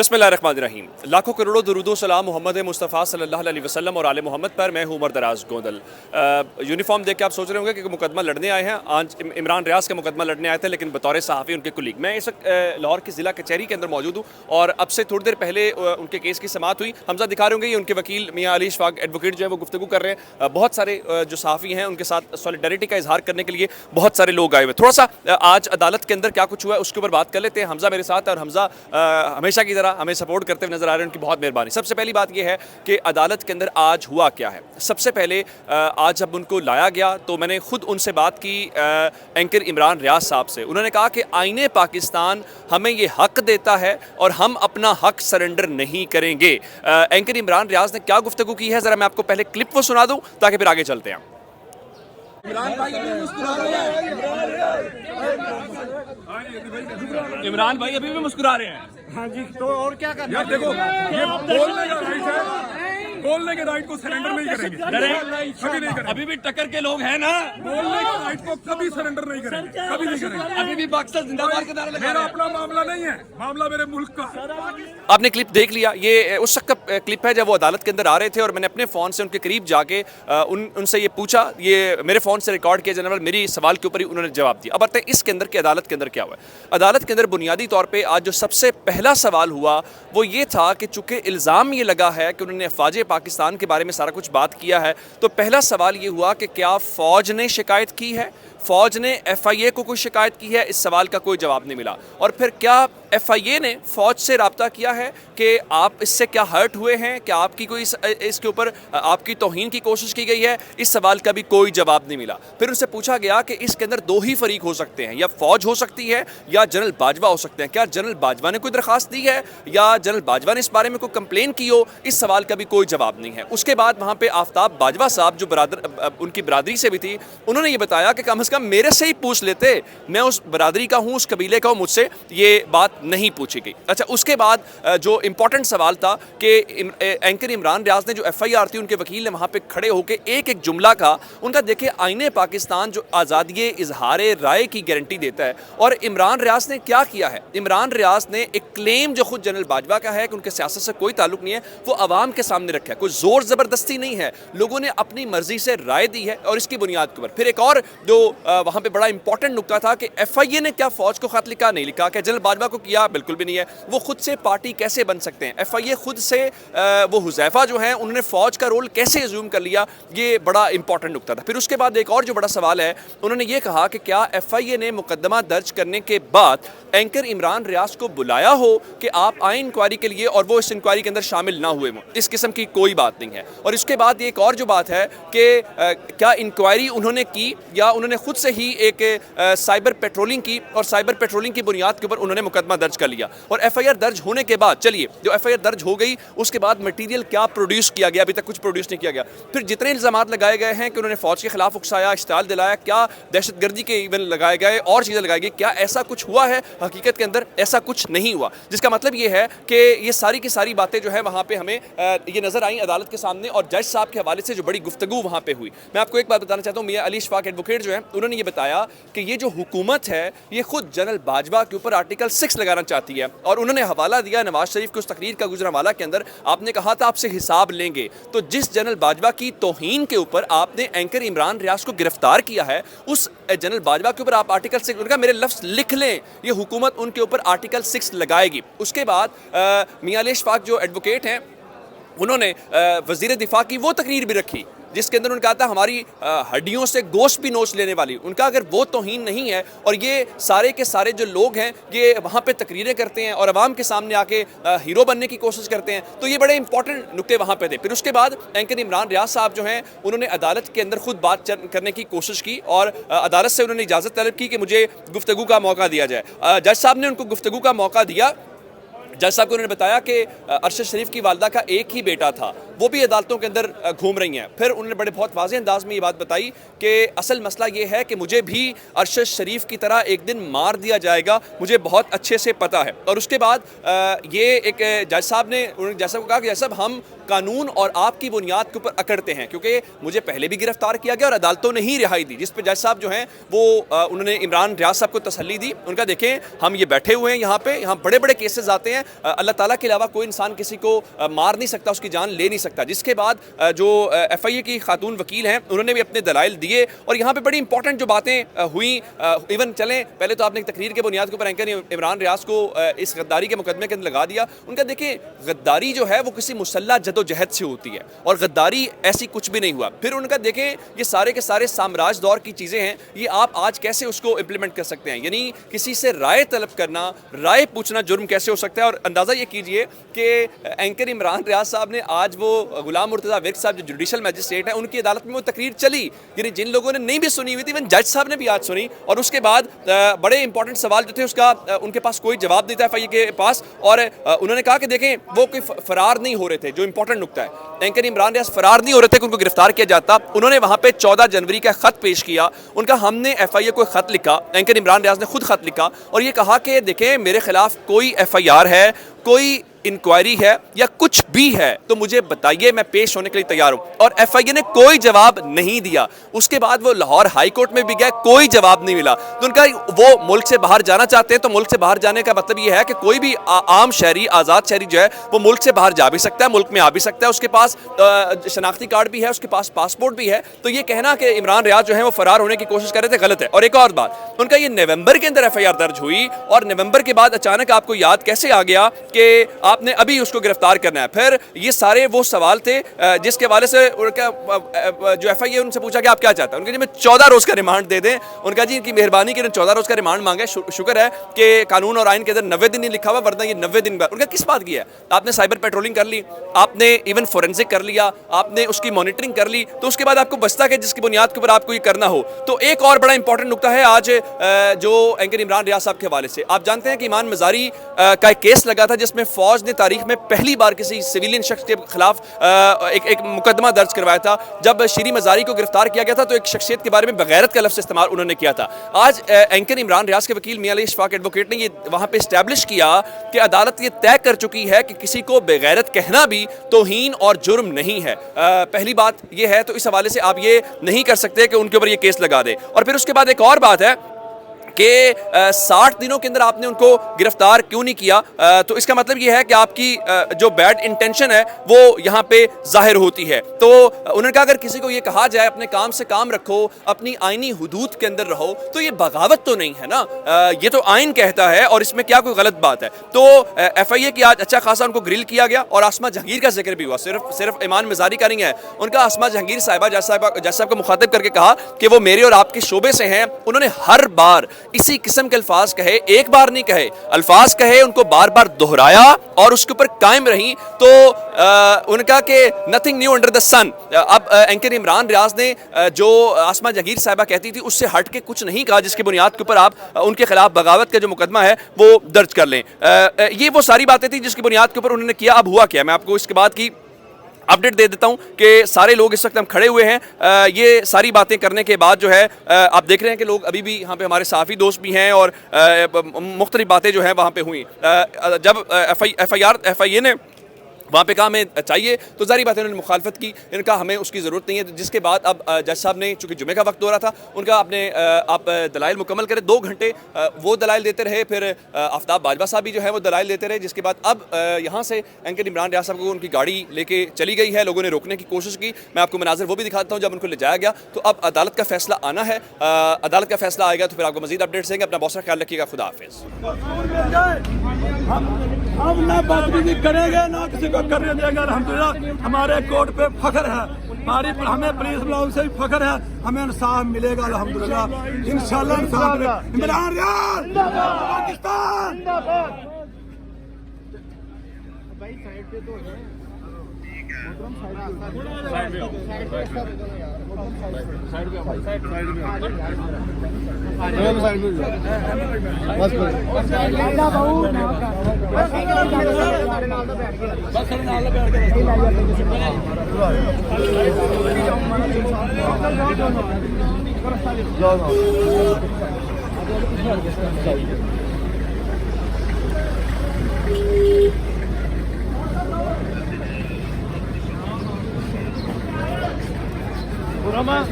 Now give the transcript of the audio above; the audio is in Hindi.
बिस्मिल्लाहिर्रहमानिर्रहीम। लाखों करोड़ों दुरूदो सलाम मोहम्मद मुस्तफ़ा सल्लल्लाहु अलैहि वसल्लम और आले मोहम्मद पर। मैं हूँ उमर दराज गोंदल। यूनिफॉर्म देख के आप सोच रहे होंगे कि मुकदमा लड़ने आए हैं। आज इमरान रियाज का मुकदमा लड़ने आए थे, लेकिन बतौर सहाफ़ी उनके कुलीग। मैं इस वक्त लाहौर की ज़िला कचहरी के अंदर मौजूद हूँ और अब से थोड़ी देर पहले उनके केस की समाअत हुई। हमजा दिखा रहे होंगे ये उनके वकील मियाँ अली इशफाक एडवोकेट जो है वो गुफ्तगू कर रहे हैं। बहुत सारे जो सहाफ़ी हैं उनके साथ सॉलिडरिटी का इजहार करने के लिए बहुत सारे लोग आए हुए। थोड़ा सा आज अदालत के अंदर क्या कुछ हुआ है उसके ऊपर बात कर लेते हैं। हमजा मेरे साथ है और हमजा हमेशा की तरह हमें सपोर्ट करते हुए नजर आ रहे हैं। उनकी बहुत मेहरबानी। सबसे पहली बात यह है कि अदालत के अंदर आज हुआ क्या है। सबसे पहले आज जब उनको लाया गया तो मैंने खुद उनसे बात की एंकर इमरान रियाज साहब से। उन्होंने कहा कि आईने पाकिस्तान हमें ये हक देता है और हम अपना हक सरेंडर नहीं करेंगे। एंकर इमरान रियाज ने क्या गुफ्तगू की है, जरा मैं आपको पहले क्लिप वो सुना दूं ताकि फिर आगे चलते हैं। इमरान भाई अभी भी मुस्कुरा रहे हैं। हाँ जी, तो और क्या करना यार देखो, ये बोलने का राइट है, बोलने के राइट को सरेंडर नहीं करेंगे, कभी नहीं करेंगे। अभी भी टक्कर के लोग हैं ना, बोलने के राइट को कभी सरेंडर नहीं करेंगे, कभी नहीं करेंगे। अभी भी पाकिस्तान जिंदाबाद के नारे लगा मेरा रहे हैं। अपना मामला नहीं है, मामला मेरे मुल्क का। आपने क्लिप देख लिया, ये उस वक्त का क्लिप है जब वो अदालत के अंदर आ रहे थे और मैंने अपने फ़ोन से उनके करीब जाके उनसे ये पूछा। ये मेरे फ़ोन से रिकॉर्ड किया जाने वाला मेरी सवाल के ऊपर ही उन्होंने जवाब दिया। अब आते हैं इसके अंदर कि अदालत के अंदर क्या हुआ है। अदालत के अंदर बुनियादी तौर पर आज जो सबसे पहला सवाल हुआ वो ये था कि चूंकि इल्ज़ाम ये लगा है कि उन्होंने फ़ौज पाकिस्तान के बारे में सारा कुछ बात किया है, तो पहला सवाल ये हुआ कि क्या फ़ौज ने शिकायत की है, फ़ौज ने FIA को कोई शिकायत की है। इस सवाल का कोई जवाब नहीं मिला। और फिर क्या FIA ने फ़ौज से रब्ता किया है कि आप इससे क्या हर्ट हुए हैं, क्या आपकी कोई इसके ऊपर आपकी तौहीन की कोशिश की गई है। इस सवाल का भी कोई जवाब नहीं मिला। फिर उनसे पूछा गया कि इसके अंदर दो ही फरीक हो सकते हैं, या फ़ौज हो सकती है या जनरल बाजवा हो सकते हैं। क्या जनरल बाजवा ने कोई दरख्वास्त दी है या जनरल बाजवा ने इस बारे में कोई कंप्लेन की हो। इस सवाल का भी कोई जवाब नहीं है। उसके बाद वहाँ पर आफ्ताब बाजवा साहब जो उनकी बरादरी से भी थी, उन्होंने ये बताया कि कम अज़ कम मेरे से ही पूछ लेते, मैं उस बरादरी का हूँ, उस कबीले का हूँ, मुझसे ये बात नहीं पूछी गई। अच्छा, उसके बाद जो इंपॉर्टेंट सवाल था कि एंकर इमरान रियाज ने जो FIR थी, उनके वकील ने वहाँ पे खड़े होकर एक एक जुमला का उनका देखे आईने पाकिस्तान जो आज़ादी इजहार राय की गारंटी देता है। और इमरान रियाज ने क्या किया है, इमरान रियाज ने एक क्लेम जो खुद जनरल बाजवा का है कि उनके सियासत से कोई ताल्लुक नहीं है, वो अवाम के सामने रखा है। कोई जोर ज़बरदस्ती नहीं है, लोगों ने अपनी मर्जी से राय दी है और इसकी बुनियाद के ऊपर। फिर एक और जो वहाँ पे बड़ा इंपॉर्टेंट नुकता था कि FIA ने क्या फ़ौज को खत लिखा, नहीं लिखा। क्या जनरल बाजवा को किया, बिल्कुल भी नहीं है। वो खुद से पार्टी कैसे बन सकते हैं, FIA खुद से वो हुज़ैफा जो हैं उन्होंने फ़ौज का रोल कैसे एज्यूम कर लिया, ये बड़ा इंपॉर्टेंट नुकता था। फिर उसके बाद एक और जो बड़ा सवाल है, उन्होंने ये कहा कि क्या FIA ने मुकदमा दर्ज करने के बाद एंकर इमरान रियाज को बुलाया हो कि आप आए इंक्वायरी के लिए और वो इस इंक्वायरी के अंदर शामिल ना हुए हों। इस किस्म की कोई बात नहीं है। और इसके बाद एक और जो बात है कि क्या इंक्वायरी उन्होंने की या उन्होंने खुद से ही एक साइबर पेट्रोलिंग की और साइबर पेट्रोलिंग की बुनियाद के ऊपर उन्होंने मुकदमा दर्ज कर लिया। और FIR दर्ज होने के बाद, चलिए जो FIR दर्ज हो गई उसके बाद मटीरियल क्या प्रोड्यूस किया गया, अभी तक कुछ प्रोड्यूस नहीं किया गया। फिर जितने इल्ज़ामात लगाए गए हैं कि उन्होंने फ़ौज के खिलाफ उकसाया, इश्तिआल दिलाया, क्या दहशतगर्दी के इवन लगाए गए और चीज़ें लगाई गई, क्या ऐसा कुछ हुआ है? हकीकत के अंदर ऐसा कुछ नहीं हुआ। जिसका मतलब ये है कि ये सारी की सारी बातें जो है वहाँ पर हमें ये नज़र आई अदालत के सामने। और जज साहब के हवाले से जो बड़ी गुफ्तगू वहाँ पर हुई, मैं आपको एक बात बताना चाहता हूँ। मियाँ अली इशफाक एडवोकेट जो है उन्होंने ये बताया कि ये जो हुकूमत है ये खुद जनरल बाजवा के ऊपर आर्टिकल 6 लगाना चाहती है। और उन्होंने हवाला दिया नवाज शरीफ की उस तकरीर का गुजरांवाला के अंदर, आपने कहा था आपसे हिसाब लेंगे। तो जिस जनरल बाजवा की तौहीन के ऊपर आपने एंकर इमरान रियाज को गिरफ्तार किया है, उस जनरल बाजवा के ऊपर आप आर्टिकल 6, उनका मेरे लफ्ज़ लिख लें, ये हुकूमत उनके ऊपर आर्टिकल 6 लगाएगी। उसके बाद मियां अली इशफाक जो एडवोकेट हैं उन्होंने वज़ीर दिफा की वो तकरीर भी रखी जिसके अंदर उन्होंने कहा था हमारी हड्डियों से गोश्त भी नोच लेने वाली। उनका अगर वो तौहीन नहीं है और ये सारे के सारे जो लोग हैं ये वहाँ पे तकरीरें करते हैं और आवाम के सामने आके हीरो बनने की कोशिश करते हैं, तो ये बड़े इंपॉर्टेंट नुक्ते वहाँ पे थे। फिर उसके बाद एंकर इमरान रियाज साहब जो हैं उन्होंने अदालत के अंदर खुद बात करने की कोशिश की और अदालत से उन्होंने इजाज़त तलब की कि मुझे गुफ्तगू का मौका दिया जाए। जज साहब ने उनको गुफ्तगू का मौका दिया। जज साहब को उन्होंने बताया कि अरशद शरीफ की वालदा का एक ही बेटा था, वो भी अदालतों के अंदर घूम रही हैं। फिर उन्होंने बड़े बहुत वाज़ेह अंदाज में ये बात बताई कि असल मसला ये है कि मुझे भी अरशद शरीफ की तरह एक दिन मार दिया जाएगा, मुझे बहुत अच्छे से पता है। और उसके बाद ये एक जज साहब ने जैसा कहा कि जज साहब हम कानून और आपकी बुनियाद के ऊपर अकड़ते हैं, क्योंकि मुझे पहले भी गिरफ्तार किया गया और अदालतों ने ही रिहाई दी, जिस पर जज साहब जो हैं वो उन्होंने इमरान रियाज साहब को तसल्ली दी। उनका देखें हम ये बैठे हुए हैं यहाँ बड़े बड़े केसेस आते हैं, अल्लाह ताला के अलावा कोई इंसान किसी को मार नहीं सकता, उसकी जान ले नहीं सकता। जिसके बाद जो FIA की खातून वकील हैं उन्होंने भी अपने दलाइल दिए और यहाँ पे बड़ी इंपॉर्टेंट जो बातें हुई, इवन चलें पहले तो आपने तकरीर के बुनियाद के ऊपर एंकर इमरान रियाज को इस गद्दारी के मुकदमे के अंदर लगा दिया। उनका देखें गद्दारी जो है वो किसी मुसल्लह जदोजहद से होती है और गद्दारी ऐसी कुछ भी नहीं हुआ। फिर उनका देखें ये सारे के सारे साम्राज्य दौर की चीज़ें हैं, ये आप आज कैसे उसको इम्प्लीमेंट कर सकते हैं, यानी किसी से राय तलब करना, राय पूछना जुर्म कैसे हो सकता है। और अंदाज़ा ये कीजिए कि एंकर इमरान रियाज साहब ने आज वो गुलाम मुर्तज़ा विर्क साहब जो जुडिशल मैजिस्ट्रेट हैं उनकी अदालत में वो तकरीर चली, यानी जिन लोगों ने नहीं भी सुनी हुई थी, इवन जज साहब ने भी आज सुनी। और उसके बाद बड़े इंपॉर्टेंट सवाल जो थे उसका उनके पास कोई जवाब नहीं था FIA के पास, और उन्होंने कहा कि देखें वो कोई फरार नहीं हो रहे थे, जो इंपॉर्टेंट नुकता है एंकर इमरान रियाज फरार नहीं हो रहे थे कि उनको गिरफ्तार किया जाता। उन्होंने वहां पे 14 जनवरी का खत पेश किया, उनका हमने FIA को खत लिखा, एंकर इमरान रियाज ने खुद खत लिखा और ये कहा कि देखें मेरे खिलाफ कोई FIR है, कोई इंक्वायरी है या कुछ भी है तो मुझे बताइए, मैं पेश होने के लिए तैयार हूं। और FIA ने कोई जवाब नहीं दिया। उसके बाद वो लाहौर हाई कोर्ट में भी गए, कोई जवाब नहीं मिला। तो उनका वो मुल्क से बाहर जाना चाहते हैं, तो मुल्क से बाहर जाने का मतलब ये है कि कोई भी आम शहरी, आज़ाद शहरी जो है वो मुल्क से बाहर जा भी सकता है, मुल्क में आ भी सकता है, उसके पास शनाख्ती कार्ड भी है, उसके पास पासपोर्ट भी है। तो ये कहना कि इमरान रियाज जो है वो फरार होने की कोशिश कर रहे थे गलत है। और एक और बात, उनका ये नवंबर के अंदर FIR दर्ज हुई और नवंबर के बाद अचानक आपको याद कैसे आ गया कि आपने अभी उसको गिरफ्तार करना है। फिर ये सारे वो सवाल थे जिसके हवाले से उनका जो FIA उनसे पूछा कि आप क्या चाहते हैं, उनके जी मैं 14 रोज का रिमांड दे दें। उनका जी इनकी मेहरबानी की 14 रोज का रिमांड मांगा, शुक्र है कि कानून और आइन के अंदर 90 दिन नहीं लिखा हुआ, वरना ये 90 दिन बाद। उनका किस बात की है, आपने साइबर पेट्रोलिंग कर ली, आपने इवन फोरेंसिक कर लिया, आपने उसकी मॉनिटरिंग कर ली, तो उसके बाद आपको बचता है जिसकी बुनियाद के ऊपर आपको ये करना हो। तो एक और बड़ा इंपॉर्टेंट नुकता है आज जो एंकर इमरान रियाज साहब के हवाले से, आप जानते हैं कि ईमान मजारी का एक केस लगा था जिसमें फौज ने तारीख में पहली बार किसी सिविलियन शख्स के खिलाफ एक मुकदमा दर्ज करवाया था। जब श्री मजारी को गिरफ्तार किया गया था तो एक शख्सियत के बारे में बगैरत का लफ्ज़ इस्तेमाल उन्होंने किया था। आज एंकर इमरान रियाज के वकील मियां अली इशफाक एडवोकेट ने ये वहाँ पे इस्टेब्लिश किया कि अदालत ये तय कर चुकी है कि किसी को बेगैरत कहना भी तौहीन और जुर्म नहीं है। पहली बात ये है, तो इस हवाले से आप ये नहीं कर सकते कि उनके ऊपर ये केस लगा दे। और फिर उसके बाद एक और बात है कि 60 दिनों के अंदर आपने उनको गिरफ्तार क्यों नहीं किया, तो इसका मतलब यह है कि आपकी जो बैड इंटेंशन है वो यहाँ पे जाहिर होती है। तो उन्होंने कहा अगर किसी को ये कहा जाए अपने काम से काम रखो, अपनी आईनी हुदूद के अंदर रहो, तो ये बगावत तो नहीं है ना, ये तो आइन कहता है और इसमें क्या कोई गलत बात है। तो FIA की आज अच्छा खासा उनको ग्रिल किया गया और आसमा जहांगीर का जिक्र भी हुआ, सिर्फ ईमान मजारी का नहीं है। उनका आसमा जहांगीर साहिबा जज साहब को मुखातिब करके कहा कि वो मेरे और आपके शोबे से हैं। उन्होंने हर बार इसी किस्म के अल्फाज कहे, एक बार नहीं कहे, अल्फाज कहे, उनको बार बार दोहराया और उसके ऊपर कायम रही। तो उनका कि नथिंग न्यू अंडर द सन। अब एंकर इमरान रियाज ने जो आसमा जहांगीर साहिबा कहती थी उससे हट के कुछ नहीं कहा जिसकी बुनियाद के ऊपर आप उनके खिलाफ बगावत का जो मुकदमा है वो दर्ज कर लें। ये वो सारी बातें थी जिसकी बुनियाद के ऊपर उन्होंने किया। अब हुआ क्या, मैं आपको इसके बाद की अपडेट दे देता हूं कि सारे लोग इस वक्त हम खड़े हुए हैं। ये सारी बातें करने के बाद जो है आप देख रहे हैं कि लोग अभी भी यहाँ पे हमारे साफ़ी दोस्त भी हैं और मुख्तलिफ बातें जो हैं वहाँ पे हुई। जब FIA ने वहाँ पे कहा हमें चाहिए तो जारी बात है उन्होंने मुखालफत की, इनका हमें उसकी ज़रूरत नहीं है। तो जिसके बाद अब जज साहब ने, चूँकि जुमे का वक्त हो रहा था, उनका आपने आप दलाइल मुकम्मल करें। 2 घंटे वो दलाइल देते रहे, फिर आफ्ताब बाजवा साहब भी जो है वो दलाइल देते रहे। जिसके बाद अब यहाँ से एंकर इमरान रियाज साहब को उनकी गाड़ी लेके चली गई है, लोगों ने रोकने की कोशिश की। मैं आपको मनाज़र वो भी दिखाता हूँ जब उनको ले जाया गया। तो अब अदालत का फैसला आना है, अदालत का फैसला आएगा तो फिर आपको मज़ीद अपडेट्स देंगे। अपना बहुत सारा ख्याल रखिएगा, खुदा हाफिज़। हम ना बदतमीजी करेंगे ना किसी को करने देंगे। अल्हम्दुलिल्लाह हमारे कोर्ट पे फख्र है, हमें पुलिस वालों से भी फख्र है, हमें इंसाफ मिलेगा अल्हम्दुलिल्लाह, इंशाल्लाह इंसाफ मिलेगा। इमरान रियाज पाकिस्तान। Burama